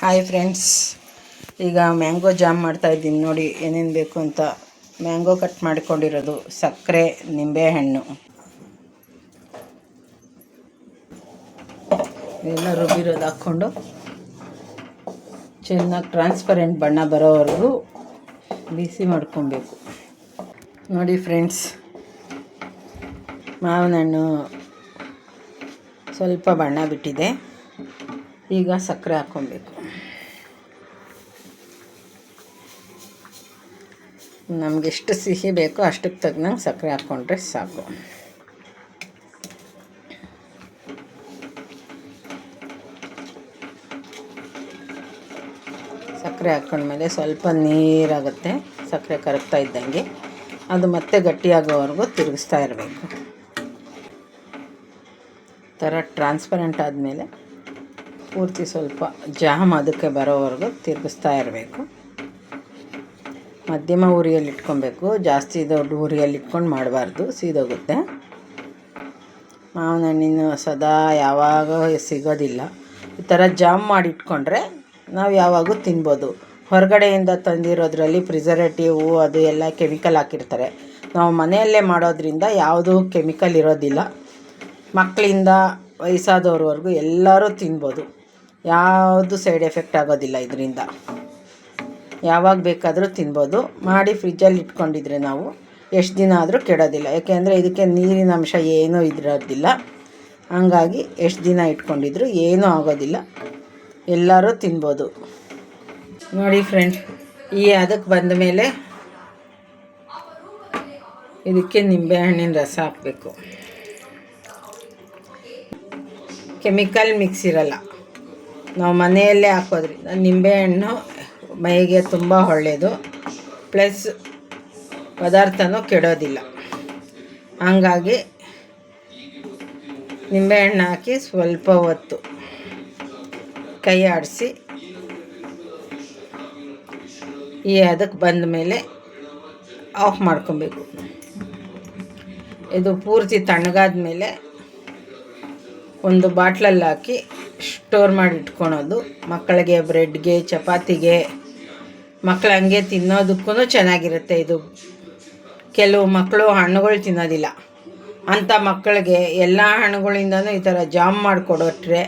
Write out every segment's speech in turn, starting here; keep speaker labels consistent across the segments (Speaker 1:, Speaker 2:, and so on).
Speaker 1: Hi friends, ಈಗ mango jam ಮಾಡ್ತಾಯಿದ್ದೀನಿ. ನೋಡಿ ಏನೇನು ಬೇಕು ಅಂತ. ಮ್ಯಾಂಗೋ ಕಟ್ ಮಾಡಿಕೊಂಡಿರೋದು, ಸಕ್ಕರೆ, ನಿಂಬೆಹಣ್ಣು ಎಲ್ಲ ರುಬ್ಬಿರೋದು ಹಾಕ್ಕೊಂಡು ಚೆನ್ನಾಗಿ ಟ್ರಾನ್ಸ್ಪರೆಂಟ್ ಬಣ್ಣ ಬರೋವರೆಗೂ ಬಿಸಿ ಮಾಡ್ಕೊಬೇಕು. ನೋಡಿ ಫ್ರೆಂಡ್ಸ್, ಮಾವಿನ ಹಣ್ಣು ಸ್ವಲ್ಪ ಬಣ್ಣ ಬಿಟ್ಟಿದೆ. ಈಗ ಸಕ್ಕರೆ ಹಾಕ್ಕೊಬೇಕು. ನಮ್ಗೆ ಎಷ್ಟು ಸಿಹಿ ಬೇಕೋ ಅಷ್ಟಕ್ಕೆ ತಗ್ನಂಗೆ ಸಕ್ಕರೆ ಹಾಕ್ಕೊಂಡ್ರೆ ಸಾಕು. ಸಕ್ಕರೆ ಹಾಕ್ಕೊಂಡ್ಮೇಲೆ ಸ್ವಲ್ಪ ನೀರಾಗುತ್ತೆ. ಸಕ್ಕರೆ ಕರಗ್ತಾ ಇದ್ದಂಗೆ ಅದು ಮತ್ತೆ ಗಟ್ಟಿಯಾಗೋವರೆಗೂ ತಿರುಗಿಸ್ತಾ ಇರಬೇಕು. ಥರ ಟ್ರಾನ್ಸ್ಪರೆಂಟ್ ಆದಮೇಲೆ ಪೂರ್ತಿ ಸ್ವಲ್ಪ ಜಾಮ್ ಅದಕ್ಕೆ ಬರೋವರೆಗೂ ತಿರುಗಿಸ್ತಾ ಇರಬೇಕು. ಮಧ್ಯಮ ಉರಿಯಲ್ಲಿ ಇಟ್ಕೊಬೇಕು, ಜಾಸ್ತಿ ದೊಡ್ಡ ಉರಿಯಲ್ಲಿ ಇಟ್ಕೊಂಡು ಮಾಡಬಾರ್ದು, ಸೀದೋಗುತ್ತೆ. ಮಾವಿನ ಹಣ್ಣಿನ ಸದಾ ಯಾವಾಗ ಸಿಗೋದಿಲ್ಲ. ಈ ಥರ ಜಾಮ್ ಮಾಡಿ ಇಟ್ಕೊಂಡ್ರೆ ನಾವು ಯಾವಾಗೂ ತಿನ್ಬೋದು. ಹೊರಗಡೆಯಿಂದ ತಂದಿರೋದ್ರಲ್ಲಿ ಪ್ರಿಸರ್ವೇಟಿವ್ ಅದು ಎಲ್ಲ ಕೆಮಿಕಲ್ ಹಾಕಿರ್ತಾರೆ. ನಾವು ಮನೆಯಲ್ಲೇ ಮಾಡೋದ್ರಿಂದ ಯಾವುದೂ ಕೆಮಿಕಲ್ ಇರೋದಿಲ್ಲ. ಮಕ್ಕಳಿಂದ ವಯಸ್ಸಾದವ್ರವರೆಗೂ ಎಲ್ಲರೂ ತಿನ್ಬೋದು. ಯಾವುದು ಸೈಡ್ ಎಫೆಕ್ಟ್ ಆಗೋದಿಲ್ಲ ಇದರಿಂದ. ಯಾವಾಗ ಬೇಕಾದರೂ ತಿನ್ಬೋದು. ಮಾಡಿ ಫ್ರಿಜ್ಜಲ್ಲಿ ಇಟ್ಕೊಂಡಿದ್ರೆ ನಾವು ಎಷ್ಟು ದಿನ ಆದರೂ ಕೆಡೋದಿಲ್ಲ. ಯಾಕೆಂದರೆ ಇದಕ್ಕೆ ನೀರಿನ ಅಂಶ ಏನೂ ಇರೋದಿಲ್ಲ. ಹಂಗಾಗಿ ಎಷ್ಟು ದಿನ ಇಟ್ಕೊಂಡಿದ್ರು ಏನೂ ಆಗೋದಿಲ್ಲ, ಎಲ್ಲರೂ ತಿನ್ಬೋದು. ನೋಡಿ ಫ್ರೆಂಡ್, ಅದಕ್ಕೆ ಬಂದ ಮೇಲೆ ಇದಕ್ಕೆ ನಿಂಬೆಹಣ್ಣಿನ ರಸ ಹಾಕಬೇಕು. ಕೆಮಿಕಲ್ ಮಿಕ್ಸ್ ಇರಲ್ಲ, ನಾವು ಮನೆಯಲ್ಲೇ ಹಾಕೋದ್ರಿಂದ. ನಿಂಬೆಹಣ್ಣು ಮೈಗೆ ತುಂಬ ಒಳ್ಳೆಯದು, ಪ್ಲಸ್ ಪದಾರ್ಥನೂ ಕೆಡೋದಿಲ್ಲ. ಹಂಗಾಗಿ ನಿಂಬೆಹಣ್ಣು ಹಾಕಿ ಸ್ವಲ್ಪ ಹೊತ್ತು ಕೈ ಆಡಿಸಿ ಅದಕ್ಕೆ ಬಂದ ಮೇಲೆ ಆಫ್ ಮಾಡ್ಕೊಬೇಕು. ಇದು ಪೂರ್ತಿ ತಣ್ಣಗಾದ ಮೇಲೆ ಒಂದು ಬಾಟ್ಲಲ್ಲಿ ಹಾಕಿ ಸ್ಟೋರ್ ಮಾಡಿ ಇಟ್ಕೊಳೋದು. ಮಕ್ಕಳಿಗೆ, ಬ್ರೆಡ್ಗೆ, ಚಪಾತಿಗೆ, ಮಕ್ಕಳು ಹಂಗೆ ತಿನ್ನೋದಕ್ಕೂ ಚೆನ್ನಾಗಿರುತ್ತೆ. ಇದು ಕೆಲವು ಮಕ್ಕಳು ಹಣ್ಣುಗಳು ತಿನ್ನೋದಿಲ್ಲ. ಅಂಥ ಮಕ್ಕಳಿಗೆ ಎಲ್ಲ ಹಣ್ಣುಗಳಿಂದನೂ ಈ ಥರ ಜಾಮ್ ಮಾಡಿಕೊಡೋಟ್ರೆ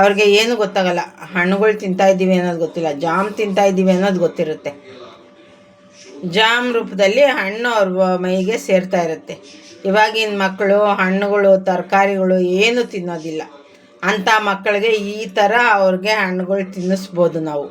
Speaker 1: ಅವ್ರಿಗೆ ಏನೂ ಗೊತ್ತಾಗಲ್ಲ. ಹಣ್ಣುಗಳು ತಿಂತಾಯಿದ್ದೀವಿ ಅನ್ನೋದು ಗೊತ್ತಿಲ್ಲ, ಜಾಮ್ ತಿಂತಾಯಿದ್ದೀವಿ ಅನ್ನೋದು ಗೊತ್ತಿರುತ್ತೆ. ಜಾಮ್ ರೂಪದಲ್ಲಿ ಹಣ್ಣು ಅವ್ರ ಮೈಗೆ ಸೇರ್ತಾ ಇರುತ್ತೆ. ಇವಾಗಿನ ಮಕ್ಕಳು ಹಣ್ಣುಗಳು, ತರಕಾರಿಗಳು ಏನೂ ತಿನ್ನೋದಿಲ್ಲ. ಅಂಥ ಮಕ್ಕಳಿಗೆ ಈ ಥರ ಅವ್ರಿಗೆ ಹಣ್ಣುಗಳು ತಿನ್ನಿಸ್ಬೋದು ನಾವು.